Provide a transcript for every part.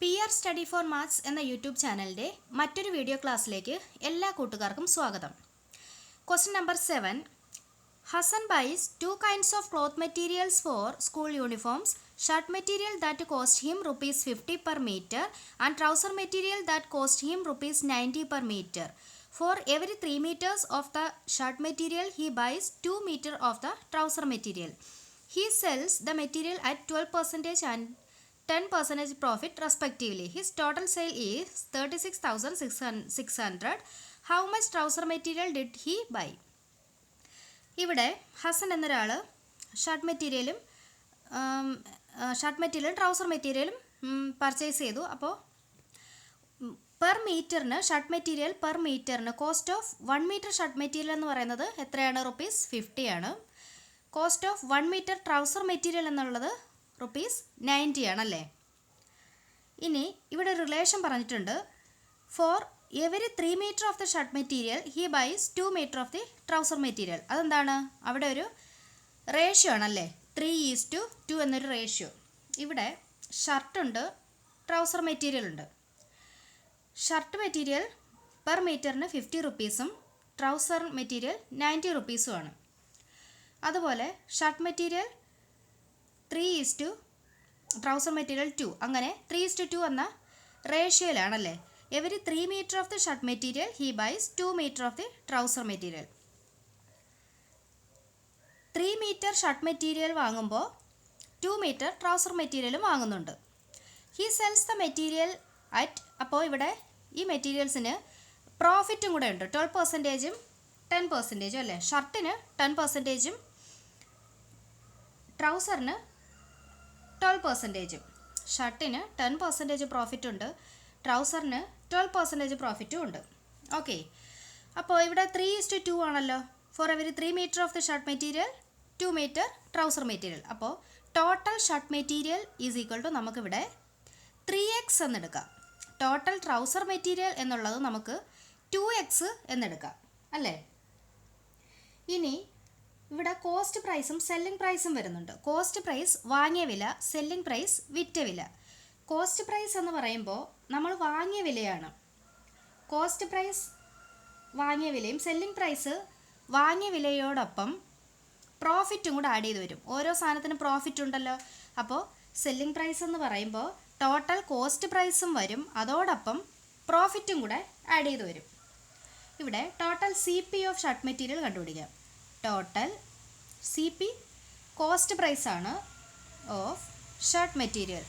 PR Study for Maths എന്ന YouTube ചാനലിൻ്റെ മറ്റൊരു വീഡിയോ ക്ലാസ്സിലേക്ക് എല്ലാ കൂട്ടുകാർക്കും സ്വാഗതം. Question number 7. Hassan buys two kinds of cloth materials for school uniforms. Shirt material that cost him rupees 50 per meter and trouser material that cost him rupees 90 per meter. For every 3 meters of the shirt material, he buys 2 meter of the trouser material. He sells the material at 12% and 10% profit respectively. His total sale is 36,600. How much trouser material did he buy? ഇവിടെ ഹസൻ എന്നൊരാൾ shirt മെറ്റീരിയലും trouser മെറ്റീരിയലും purchase ചെയ്തു. അപ്പോൾ per മീറ്ററിന് shirt material per മീറ്ററിന് cost of 1 metre shirt material എന്ന് പറയുന്നത് എത്രയാണ്? റുപ്പീസ് 50 ആണ്. Cost of 1 metre trouser material എന്നുള്ളത് റുപ്പീസ് 90 ആണല്ലേ. ഇനി ഇവിടെ റിലേഷൻ പറഞ്ഞിട്ടുണ്ട്. For every 3 metre of the shirt material he buys 2 metre of the trouser material. അതെന്താണ്? അവിടെ ഒരു റേഷ്യോ ആണല്ലേ, 3:2 എന്നൊരു റേഷ്യോ. ഇവിടെ ഷർട്ടുണ്ട്, ട്രൗസർ മെറ്റീരിയൽ ഉണ്ട്. ഷർട്ട് മെറ്റീരിയൽ പെർ മീറ്ററിന് 50 റുപ്പീസും ട്രൗസർ മെറ്റീരിയൽ 90 റുപ്പീസുമാണ്. അതുപോലെ ഷർട്ട് മെറ്റീരിയൽ 3:2, ട്രൗസർ മെറ്റീരിയൽ 2, അങ്ങനെ 3:2 എന്ന റേഷ്യോയിലാണല്ലേ. Every 3 metre of the shirt material he buys 2 metre of the trouser material. 3 metre shirt material വാങ്ങുമ്പോൾ 2 മീറ്റർ ട്രൗസർ മെറ്റീരിയലും വാങ്ങുന്നുണ്ട്. He sells the material at, അപ്പോൾ ഇവിടെ ഈ മെറ്റീരിയൽസിന് പ്രോഫിറ്റും കൂടെ ഉണ്ട്. 12%ഉം 10% അല്ലേ. ഷർട്ടിന് 10%ഉം ട്രൗസറിന് 12%. ഷർട്ടിന് 10% പ്രോഫിറ്റ് ഉണ്ട്, ട്രൗസറിന് 12% പ്രോഫിറ്റും ഉണ്ട്. ഓക്കെ, അപ്പോൾ ഇവിടെ 3:2 ആണല്ലോ. For every 3 metre of the shirt material 2 metre trouser material. അപ്പോൾ total shirt material is equal to നമുക്കിവിടെ 3x എന്നെടുക്കാം. ടോട്ടൽ ട്രൗസർ മെറ്റീരിയൽ എന്നുള്ളത് നമുക്ക് 2x എന്നെടുക്കാം അല്ലേ. ഇനി ഇവിടെ കോസ്റ്റ് പ്രൈസും സെല്ലിംഗ് പ്രൈസും വരുന്നുണ്ട്. കോസ്റ്റ് പ്രൈസ് വാങ്ങിയ വില, സെല്ലിംഗ് പ്രൈസ് വിറ്റ വില. കോസ്റ്റ് പ്രൈസ് എന്ന് പറയുമ്പോൾ നമ്മൾ വാങ്ങിയ വിലയാണ്. കോസ്റ്റ് പ്രൈസ് വാങ്ങിയ വിലയും സെല്ലിംഗ് പ്രൈസ് വാങ്ങിയ വിലയോടൊപ്പം പ്രോഫിറ്റും കൂടെ ആഡ് ചെയ്ത് വരും. ഓരോ സാധനത്തിനും പ്രോഫിറ്റ് ഉണ്ടല്ലോ. അപ്പോൾ സെല്ലിംഗ് പ്രൈസ് എന്ന് പറയുമ്പോൾ ടോട്ടൽ കോസ്റ്റ് പ്രൈസും വരും, അതോടൊപ്പം പ്രോഫിറ്റും കൂടെ ആഡ് ചെയ്ത് വരും. ഇവിടെ total CP of shirt material കണ്ടുപിടിക്കാം. ടോട്ടൽ CP കോസ്റ്റ് പ്രൈസാണ് of shirt material.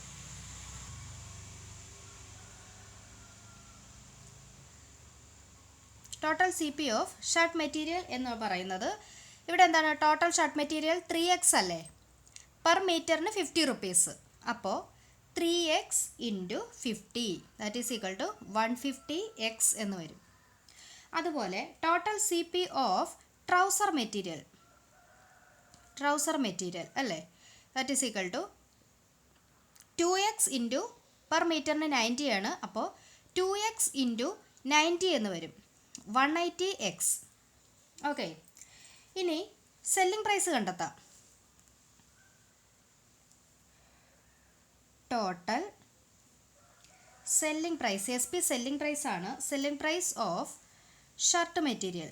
Total CP of shirt material എന്ന് പറയുന്നത് ഇവിടെ എന്താണ്? ടോട്ടൽ ഷർട്ട് മെറ്റീരിയൽ 3x അല്ലേ. പെർ മീറ്ററിന് 50 റുപ്പീസ്. അപ്പോൾ 3x into 50 that is equal to 150x എന്ന് വരും. അതുപോലെ total CP of trouser material അല്ലേ, that is equal to 2x into per മീറ്ററിന് 90 ആണ്. അപ്പോൾ 2x ഇൻറ്റു 90 എന്ന് വരും, 180x. ഓക്കെ, ഇനി സെല്ലിംഗ് പ്രൈസ് കണ്ടെത്താം. Total selling price, SP selling price ആണ്. Selling price of shirt material.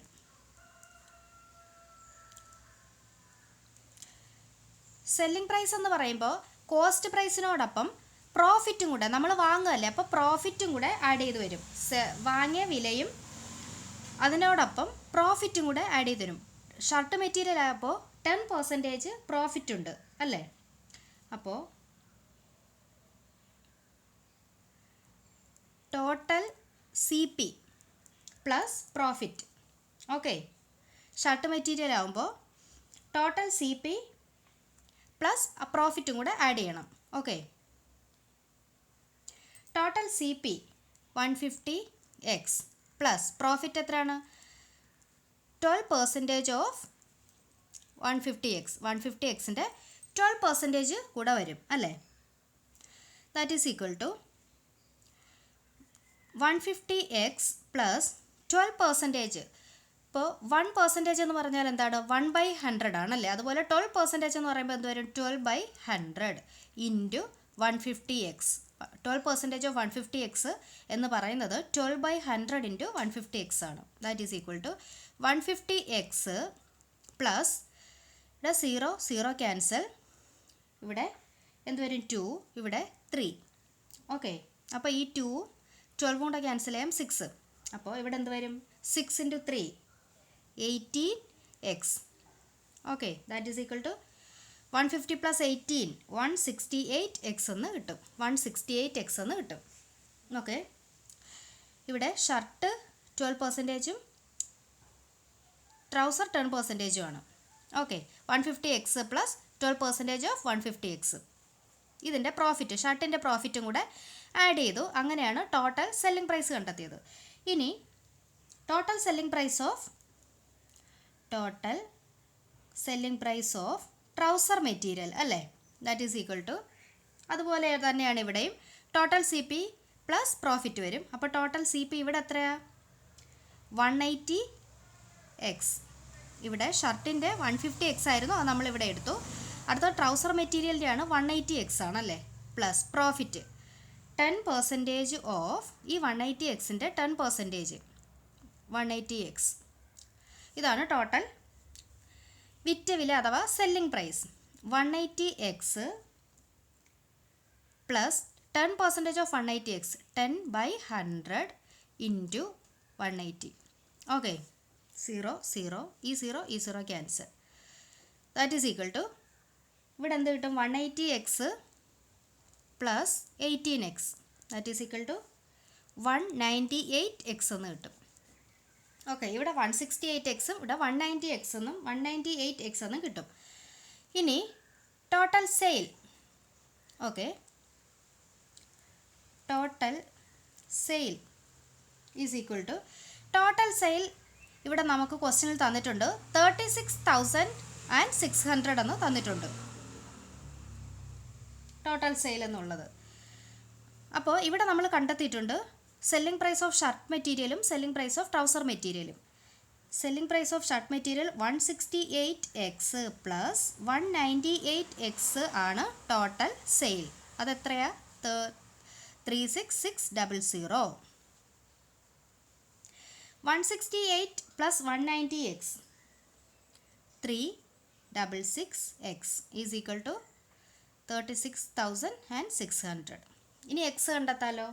Selling price എന്ന് പറയുമ്പോൾ കോസ്റ്റ് പ്രൈസിനോടൊപ്പം പ്രോഫിറ്റും കൂടെ നമ്മൾ വാങ്ങുകയല്ലേ, അപ്പോൾ പ്രോഫിറ്റും കൂടെ ആഡ് ചെയ്ത് വരും. വാങ്ങിയ വിലയും അതിനോടൊപ്പം പ്രോഫിറ്റും കൂടെ ആഡ് ചെയ്ത് തരും. ഷർട്ട് മെറ്റീരിയൽ ആയപ്പോൾ 10% പ്രോഫിറ്റ് ഉണ്ട് അല്ലേ. അപ്പോൾ total CP plus profit. Okay, shirt material ആകുമ്പോൾ ടോട്ടൽ CP പ്ലസ് പ്രോഫിറ്റും കൂടെ ആഡ് ചെയ്യണം. Okay, total CP 150x plus profit എത്രയാണ്? 12% ഓഫ് 150x. 150xൻ്റെ 12% കൂടെ വരും അല്ലേ. That is equal to 150x plus 12%. ഇപ്പോൾ 1% എന്ന് പറഞ്ഞാൽ എന്താണ്? 1/100 ആണല്ലേ. അതുപോലെ 12% എന്ന് പറയുമ്പോൾ എന്ത് വരും? 12/100 ഇൻറ്റു 150x 12% ഓഫ് 150x എന്ന് പറയുന്നത് 12/100 ഇൻറ്റു 150x ആണ്. That is equal to 150x plus ഇവിടെ 0 ക്യാൻസൽ, ഇവിടെ എന്ത് വരും 2, ഇവിടെ 3. ഓക്കെ, അപ്പോൾ ഈ 2 12 കൊണ്ട് ക്യാൻസൽ ചെയ്യാം 6. അപ്പോൾ ഇവിടെ എന്ത് വരും 6 into 3 18x. Okay, that is equal to 150 plus 18 168x എന്ന് കിട്ടും. 168x എന്ന് കിട്ടും. ഓക്കെ, ഇവിടെ ഷർട്ട് 12%, ട്രൗസർ 10% ആണ്. Okay, 150x plus 12% of 150x. ഇതിൻ്റെ പ്രോഫിറ്റ്, ഷർട്ടിൻ്റെ പ്രോഫിറ്റും കൂടെ ആഡ് ചെയ്തു. അങ്ങനെയാണ് ടോട്ടൽ സെല്ലിംഗ് പ്രൈസ് കണ്ടെത്തിയത്. ഇനി total selling price of trouser material അല്ലേ, ദാറ്റ് ഈസ് ഈക്വൽ ടു, അതുപോലെ തന്നെയാണ് ഇവിടെയും total C P plus profit വരും. അപ്പോൾ ടോട്ടൽ സി പി ഇവിടെ എത്രയാണ് 180x. ഇവിടെ ഷർട്ടിൻ്റെ 150x ആയിരുന്നു, അത് നമ്മളിവിടെ എടുത്തു. അടുത്ത ട്രൗസർ മെറ്റീരിയലിൻ്റെ ആണ് 180x ആണല്ലേ, പ്ലസ് പ്രോഫിറ്റ് 10% ഓഫ് ഈ 180xൻ്റെ 10% 180x. ഇതാണ് ടോട്ടൽ വിറ്റ വില അഥവാ selling price. 180x plus 10% of 180x 10/100 into 180. Okay, 0 ഈ 0 cancel. That is equal to ഇവിടെ എന്ത് കിട്ടും 180x plus 18x that is equal to 198x എന്ന് കിട്ടും. ഓക്കെ, ഇവിടെ 168x ഇവിടെ 190x എന്നും 198x എന്നും കിട്ടും. ഇനി total sale. Okay, total sale is equal to, total sale ഇവിടെ നമുക്ക് ക്വസ്റ്റ്യനിൽ തന്നിട്ടുണ്ട് 36,600 എന്ന് തന്നിട്ടുണ്ട് ടോട്ടൽ സെയിൽ എന്നുള്ളത്. അപ്പോൾ ഇവിടെ നമ്മൾ കണ്ടെത്തിയിട്ടുണ്ട് സെല്ലിംഗ് പ്രൈസ് ഓഫ് ഷർട്ട് മെറ്റീരിയലും സെല്ലിംഗ് പ്രൈസ് ഓഫ് ട്രൗസർ മെറ്റീരിയലും. Selling price of shirt material 168x plus 198x ആണ് ടോട്ടൽ സെയിൽ. അതെത്രയാ 36600. 168 plus 190x 366x is equal to 36,600. ഇനി എക്സ് കണ്ടെത്താലോ.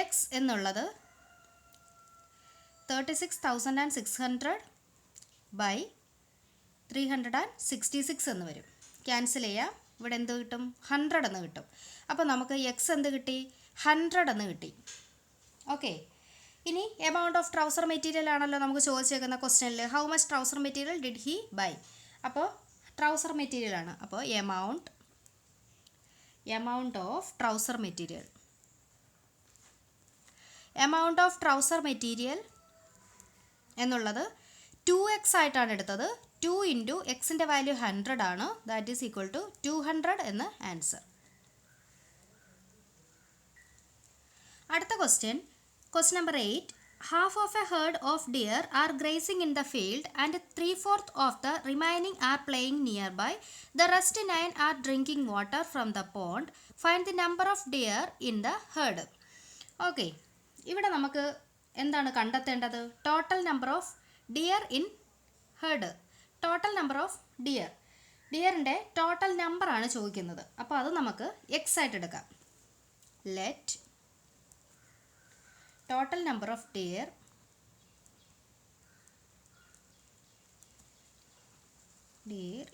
എക്സ് എന്നുള്ളത് 36,600 ബൈ 366 എന്ന് വരും. ക്യാൻസൽ ചെയ്യാം, ഇവിടെ എന്ത് കിട്ടും 100 എന്ന് കിട്ടും. അപ്പോൾ നമുക്ക് എക്സ് എന്ത് കിട്ടി 100 എന്ന് കിട്ടി. ഓക്കെ, ഇനി എമൗണ്ട് ഓഫ് ട്രൗസർ മെറ്റീരിയൽ ആണല്ലോ നമുക്ക് ചോദിച്ചേക്കുന്ന ക്വസ്റ്റ്യനിൽ. How much trouser material did he buy? അപ്പോൾ ട്രൗസർ മെറ്റീരിയൽ ആണ്. അപ്പോൾ amount of trouser material, amount of trouser material എന്നുള്ളത് 2x ആയിട്ടാണ് എടുത്തത്. 2 ഇൻറ്റു എക്സിൻ്റെ വാല്യൂ 100 ആണ്. ദാറ്റ് ഈസ് ഈക്വൽ ടു 200 എന്ന് ആൻസർ. അടുത്ത question number 8. Half of a herd of deer are grazing in the field and 3/4 of the remaining are playing nearby. The rest 9 are drinking water from the pond. Find the number of deer in the herd. Okay, ഇവിടെ നമുക്ക് എന്താണ് കണ്ടെത്തേണ്ടത്? Total number of deer in herd. Total number of ഡിയറിൻ്റെ total നമ്പറാണ് ചോദിക്കുന്നത്. അപ്പോൾ അത് നമുക്ക് എക്സ് ആയിട്ട് എടുക്കാം. Let total number of deer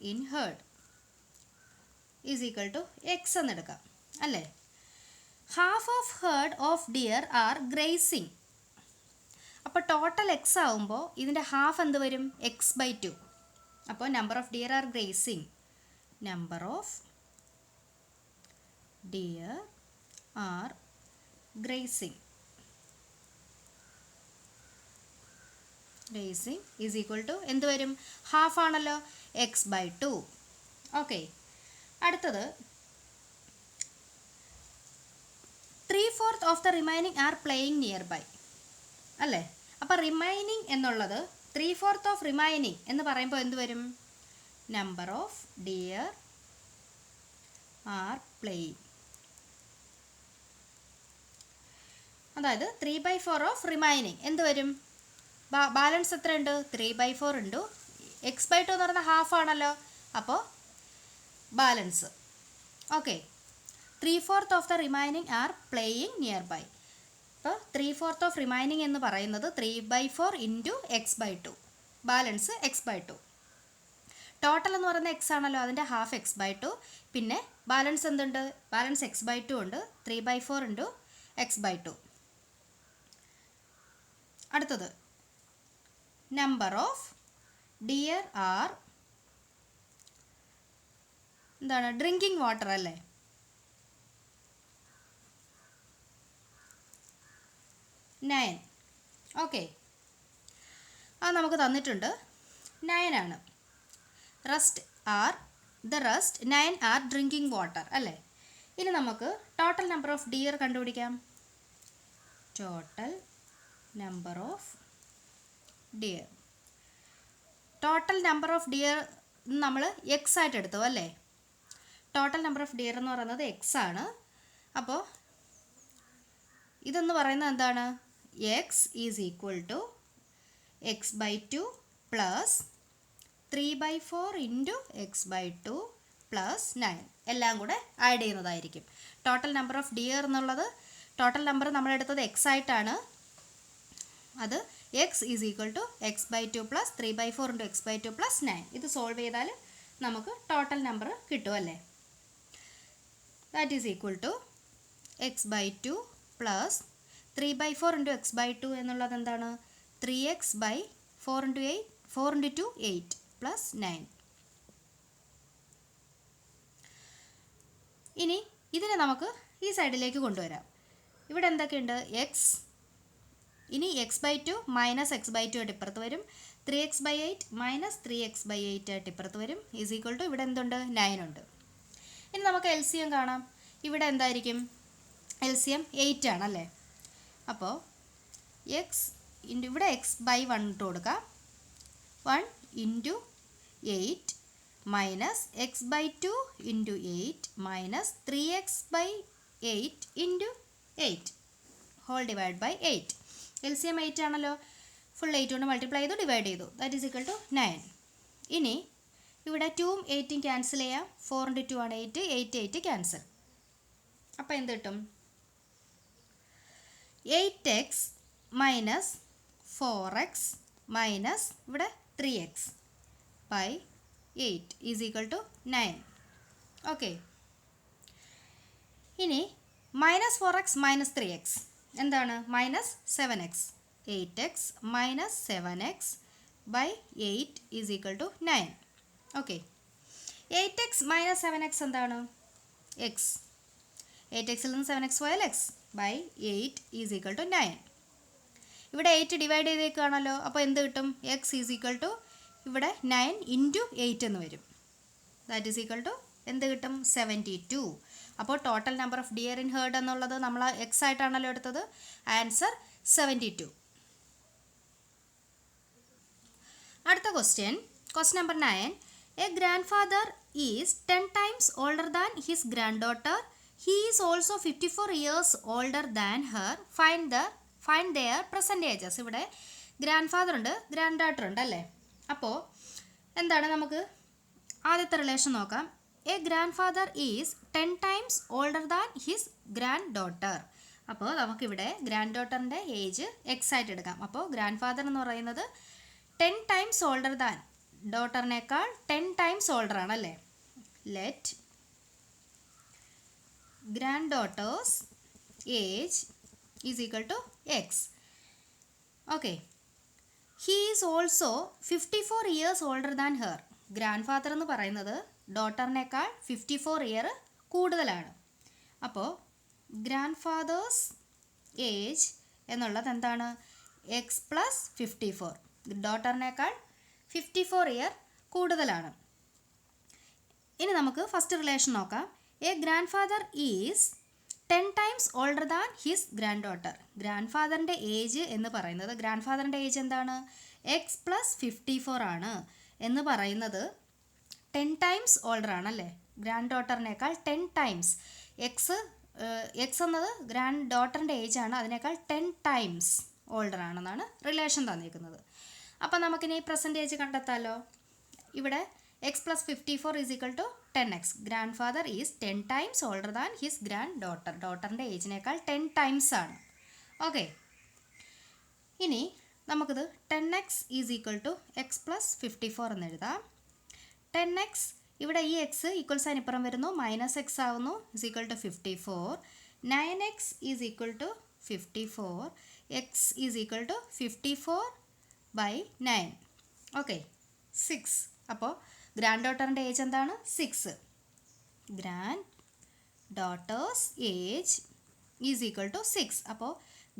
in herd is equal to x എന്ന് എടുക്കാം അല്ലേ. Half of herd of deer are grazing. അപ്പോൾ ടോട്ടൽ എക്സ് ആവുമ്പോൾ ഇതിൻ്റെ ഹാഫ് എന്ത് വരും x/2. അപ്പോൾ number of deer are grazing, number of deer are grazing is equal to എന്ത് വരും ഹാഫ് ആണല്ലോ x/2. ഓക്കെ, അടുത്തത് 3/4 of the remaining are playing nearby അല്ലേ. അപ്പോൾ റിമൈനിങ് എന്നുള്ളത് 3/4 ഓഫ് റിമൈനിങ് എന്ന് പറയുമ്പോൾ എന്ത് വരും number of deer are playing അതായത് 3/4 ഓഫ് റിമൈനിങ് എന്ത് വരും? ബാലൻസ് എത്രയുണ്ട്? 3/4 ഇൻറ്റു x/2 എന്ന് പറയുന്നത് ഹാഫ് ആണല്ലോ. അപ്പോൾ balance okay 3/4 of the remaining are playing nearby. അപ്പോൾ 3/4 ഓഫ് റിമൈനിങ് എന്ന് പറയുന്നത് 3/4 into x/2, balance x/2. Total എന്ന് പറയുന്നത് എക്സ് ആണല്ലോ, അതിൻ്റെ ഹാഫ് x/2. പിന്നെ ബാലൻസ് എന്തുണ്ട്? ബാലൻസ് x/2 ഉണ്ട്. 3/4 ഇൻറ്റു x/2. അടുത്തത് നമ്പർ ഓഫ് ഡിയർ ആർ എന്താണ്? ഡ്രിങ്കിങ് വാട്ടർ അല്ലേ? നയൻ. ഓക്കെ, അത് നമുക്ക് തന്നിട്ടുണ്ട്. 9 ആണ്. Rest are the rest 9 are drinking water അല്ലേ? ഇനി നമുക്ക് ടോട്ടൽ നമ്പർ ഓഫ് ഡിയർ കണ്ടുപിടിക്കാം. Total number of deer. Total number of deer നമ്മൾ എക്സ് ആയിട്ട് എടുത്തു അല്ലേ? ടോട്ടൽ നമ്പർ ഓഫ് ഡിയർ എന്ന് പറയുന്നത് എക്സ് ആണ്. അപ്പോൾ ഇതെന്ന് പറയുന്നത് എന്താണ്? X is equal to x/2 plus 3/4 into x/2 plus 9 എല്ലാം കൂടെ ആഡ് ചെയ്യുന്നതായിരിക്കും. ടോട്ടൽ നമ്പർ ഓഫ് ഡിയർ എന്നുള്ളത് ടോട്ടൽ നമ്പർ നമ്മളെടുത്തത് എക്സ് ആയിട്ടാണ്. അത് x is equal to x/2 plus 3/4 into x/2 plus 9. ഇത് സോൾവ് ചെയ്താൽ നമുക്ക് ടോട്ടൽ നമ്പർ കിട്ടും അല്ലേ? That is equal to x/2 plus 3/4 into x/2 എന്നുള്ളത് എന്താണ്? 3x/4 into 8 4 into 2 8 plus 9. ഇനി ഇതിനെ നമുക്ക് ഈ സൈഡിലേക്ക് കൊണ്ടുവരാം. ഇവിടെ എന്തൊക്കെയുണ്ട്? എക്സ്. ഇനി x/2 മൈനസ് x/2 ആയിട്ട് ഇപ്പുറത്ത് വരും. 3x/8 മൈനസ് 3x/8 ആയിട്ട് ഇപ്പുറത്ത് വരും. ഈസ് ഈക്വൽ ടു ഇവിടെ എന്തുണ്ട്? 9 ഉണ്ട്. ഇനി നമുക്ക് LCM കാണാം. ഇവിടെ എന്തായിരിക്കും? LCM 8 ആണല്ലേ? അപ്പോൾ എക്സ് ഇൻറ്റു ഇവിടെ x/1 ഇട്ട് കൊടുക്കാം. 1 into 8 minus x/2 into 8 minus 3x/8 into 8 whole divide by 8. LCM 8 ആണല്ലോ. ഫുൾ 8 കൊണ്ട് മൾട്ടിപ്ലൈ ചെയ്തു ഡിവൈഡ് ചെയ്തു. That is equal to 9. ഇനി ഇവിടെ 2ഉം 8ഉം ക്യാൻസൽ ചെയ്യാം. 4 ഇൻറ്റു 2 ആണ് 8. 8 ക്യാൻസൽ. അപ്പോൾ എന്ത് കിട്ടും? 8x മൈനസ് 4x മൈനസ് ഇവിടെ 3x by 8 is equal to 9. Okay, ഇനി മൈനസ് 4x മൈനസ് 3x എന്താണ്? Minus 7x. 8x minus 7x by 8 is equal to 9. Okay, 8x minus 7x എന്താണ്? x. 8xൽ നിന്ന് 7x പോയാൽ x by 8 is equal to 9. ഇവിടെ 8 divide ചെയ്തേക്കാണല്ലോ. അപ്പോൾ എന്ത് കിട്ടും? x ഈസ് ഈക്വൽ ടു ഇവിടെ 9 ഇൻറ്റു 8 എന്ന് വരും. ദാറ്റ് ഈസ് ഈക്വൽ ടു എന്ത് കിട്ടും? 72. അപ്പോൾ total number of deer in heard എന്നുള്ളത് നമ്മൾ എക്സ് ആയിട്ടാണല്ലോ എടുത്തത്. ആൻസർ 72. അടുത്ത question number 9. A grandfather is 10 times older than his granddaughter. He is also 54 years older than her. Find their present ages. ഇവിടെ grand father ഉണ്ട്, grand daughter ഉണ്ട് അല്ലേ? അപ്പോൾ എന്താണ്? നമുക്ക് ആദ്യത്തെ റിലേഷൻ നോക്കാം. A grandfather is 10 times older than his granddaughter. അപ്പോൾ നമുക്കിവിടെ ഗ്രാൻഡ് ഡോട്ടറിൻ്റെ ഏജ് എക്സ് ആയിട്ട് എടുക്കാം. അപ്പോൾ ഗ്രാൻഡ് ഫാദർ എന്ന് പറയുന്നത് 10 times older than ഡോട്ടറിനേക്കാൾ 10 times ഓൾഡർ ആണല്ലേ? Let granddaughter's age is equal to x. Okay, he is also 54 years older than her. Grandfather എന്ന് പറയുന്നത് ഡോട്ടറിനേക്കാൾ 54 year കൂടുതലാണ്. അപ്പോൾ ഗ്രാൻഡ് ഫാദേഴ്സ് ഏജ് എന്നുള്ളത് എന്താണ്? X plus 54. ഡോട്ടറിനേക്കാൾ 54 year കൂടുതലാണ്. ഇനി നമുക്ക് ഫസ്റ്റ് റിലേഷൻ നോക്കാം. A grandfather is 10 times older than his granddaughter. ഗ്രാൻഡ് ഫാദറിൻ്റെ ഏജ് എന്ന് പറയുന്നത് ഗ്രാൻഡ് ഫാദറിൻ്റെ ഏജ് എന്താണ്? എക്സ് പ്ലസ് 54 ആണ് എന്ന് പറയുന്നത് 10 times ഓൾഡർ ആണല്ലേ? ഗ്രാൻഡ് ഡോട്ടറിനേക്കാൾ 10 times. എക്സ് എക്സ് എന്നത് ഗ്രാൻഡ് ഡോട്ടറിൻ്റെ ഏജാണ്, അതിനേക്കാൾ 10 ടൈംസ് ഓൾഡർ ആണെന്നാണ് റിലേഷൻ തന്നിരിക്കുന്നത്. അപ്പോൾ നമുക്കിനി പെർസെൻറ്റേജ് കണ്ടെത്താമല്ലോ. ഇവിടെ x plus 54 is equal to 10x. Grandfather is 10 times older than his granddaughter. ഡോട്ടറിൻ്റെ ഏജിനേക്കാൾ 10 ടൈംസ് ആണ്. ഓക്കെ, ഇനി നമുക്കിത് 10x is equal to x plus 54 എന്ന് എഴുതാം. 10x, ഇവിടെ ഈ എക്സ് ഈക്വൽ സൈൻ ഇപ്പുറം വരുന്നു, മൈനസ് എക്സ് ആവുന്നു, is equal to 54. 9x is equal to 54. X is equal to 54/9. Okay, 6. അപ്പോൾ ഗ്രാൻഡ് ഡോട്ടറിൻ്റെ ഏജ് എന്താണ്? 6. Granddaughter's age is equal to 6. അപ്പോൾ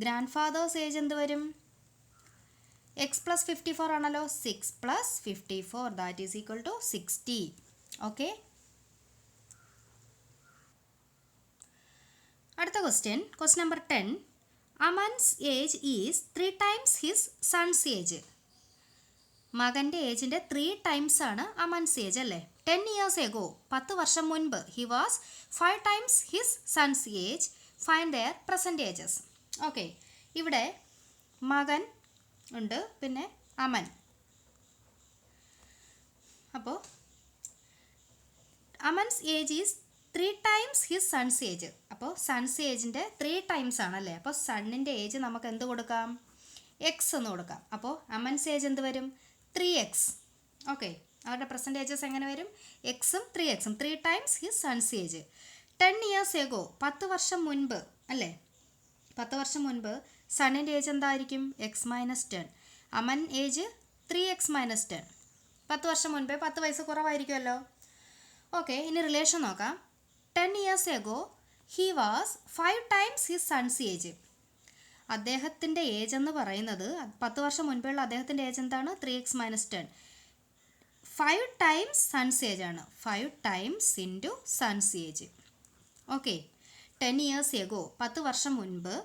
ഗ്രാൻഡ് ഫാദേഴ്സ് ഏജ് എന്ത് വരും? എക്സ് പ്ലസ് 54 ആണല്ലോ. 6 plus 54, that is equal to 60. Okay, അടുത്ത question number 10. Aman's age is 3 times his son's age. മകൻ്റെ ഏജിൻ്റെ 3 ടൈംസ് ആണ് അമൻസ് ഏജ് അല്ലേ. 10 years ago, 10 വർഷം മുൻപ്, he was 5 times his son's age. Find their present ages. Okay, ഇവിടെ മകൻ ഉണ്ട്, പിന്നെ അമൻ. അപ്പോൾ Aman's age is 3 times his son's age. അപ്പോൾ സൺസ് ഏജിൻ്റെ 3 ടൈംസ് ആണല്ലേ. അപ്പോൾ സണ്ണിൻ്റെ ഏജ് നമുക്ക് എന്ത് കൊടുക്കാം? എക്സ് എന്ന് കൊടുക്കാം. അപ്പോൾ അമൻസ് ഏജ് എന്ത് വരും? 3x. ഓക്കെ, അവരുടെ പെർസെൻറ്റേജസ് എങ്ങനെ വരും? എക്സും 3xും. 3 times his son's age. 10 years ago, 10 വർഷം മുൻപ് അല്ലേ. 10 വർഷം മുൻപ് സണ്ണിൻ്റെ ഏജ് എന്തായിരിക്കും? X minus 10. Aman age 3x minus 10. 10 വർഷം മുൻപേ 10 വയസ്സ് കുറവായിരിക്കുമല്ലോ. ഓക്കെ, ഇനി റിലേഷൻ നോക്കാം. 10 years ago, he was 5 times his son's age. അദ്ദേഹത്തിൻ്റെ ഏജ് എന്ന് പറയുന്നത് 10 വർഷം മുൻപുള്ള അദ്ദേഹത്തിൻ്റെ ഏജ് എന്താണ്? 3x minus 10. 5 times sons age ആണ്. 5 times into sons age. Okay, 10 years ago, 10 വർഷം മുൻപ്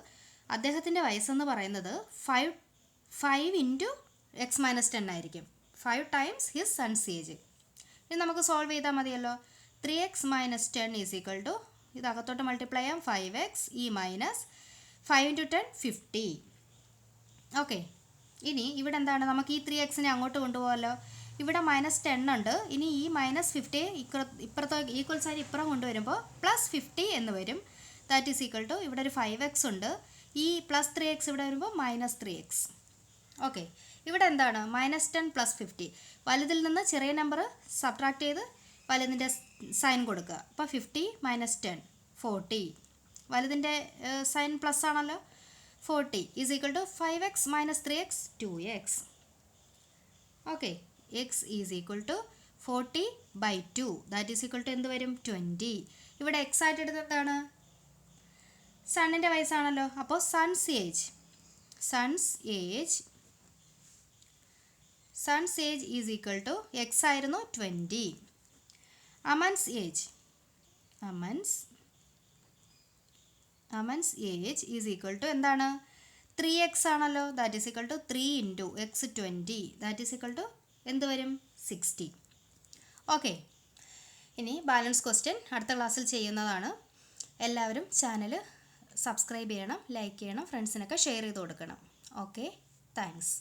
അദ്ദേഹത്തിൻ്റെ വയസ്സെന്ന് പറയുന്നത് 5 ഇൻറ്റു എക്സ് മൈനസ് 10 ആയിരിക്കും. 5 ടൈംസ് ഹിസ് സൺസ് ഏജ്. ഇനി നമുക്ക് സോൾവ് ചെയ്താൽ മതിയല്ലോ. 3x minus 10 is equal to, ഇത് അകത്തോട്ട് മൾട്ടിപ്ലൈ ചെയ്യാം, 5x. ഈ മൈനസ് 5 ഇൻറ്റു 10 50. ഓക്കെ, ഇനി ഇവിടെ എന്താണ്? നമുക്ക് ഈ 3xനെ അങ്ങോട്ട് കൊണ്ടുപോകാമല്ലോ. ഇവിടെ മൈനസ് 10 ഉണ്ട്. ഇനി ഈ മൈനസ് 50 ഇപ്പുറത്തെ ഈക്വൽ സൈൻ ഇപ്പുറം കൊണ്ടുവരുമ്പോൾ പ്ലസ് 50 എന്ന് വരും. ദാറ്റ് ഈസ് ഈക്വൽ ടു, ഇവിടെ ഒരു 5x ഉണ്ട്. ഈ പ്ലസ് 3x ഇവിടെ വരുമ്പോൾ മൈനസ് 3x. ഓക്കെ, ഇവിടെ എന്താണ്? Minus 10 plus 50. വലുതിൽ നിന്ന് ചെറിയ നമ്പർ സബ്ട്രാക്ട് ചെയ്ത് വലുതിൻ്റെ സൈൻ കൊടുക്കുക. അപ്പോൾ 50 മൈനസ് 10 40. വലുതിൻ്റെ സൈൻ പ്ലസ് ആണല്ലോ. 40 is equal to 5x minus 3x 2x. Okay, x is equal to 40/2. That is equal to എന്ത് വരും? 20. ഇവിടെ എക്സ് ആയിട്ട് എടുത്തത് എന്താണ്? സണ്ണിൻ്റെ വയസ്സാണല്ലോ. അപ്പോൾ son's age is equal to x ആയിരുന്നു 20. Aman's age is equal to എന്താണ്? 3x ആണല്ലോ. That is equal to 3 into x 20. That is equal to എന്ത് വരും? 60. ഓക്കെ, ഇനി ബാലൻസ് ക്വസ്റ്റ്യൻ അടുത്ത ക്ലാസ്സിൽ ചെയ്യുന്നതാണ്. എല്ലാവരും ചാനൽ സബ്സ്ക്രൈബ് ചെയ്യണം, ലൈക്ക് ചെയ്യണം, ഫ്രണ്ട്സിനൊക്കെ ഷെയർ ചെയ്ത് കൊടുക്കണം. Okay, thanks.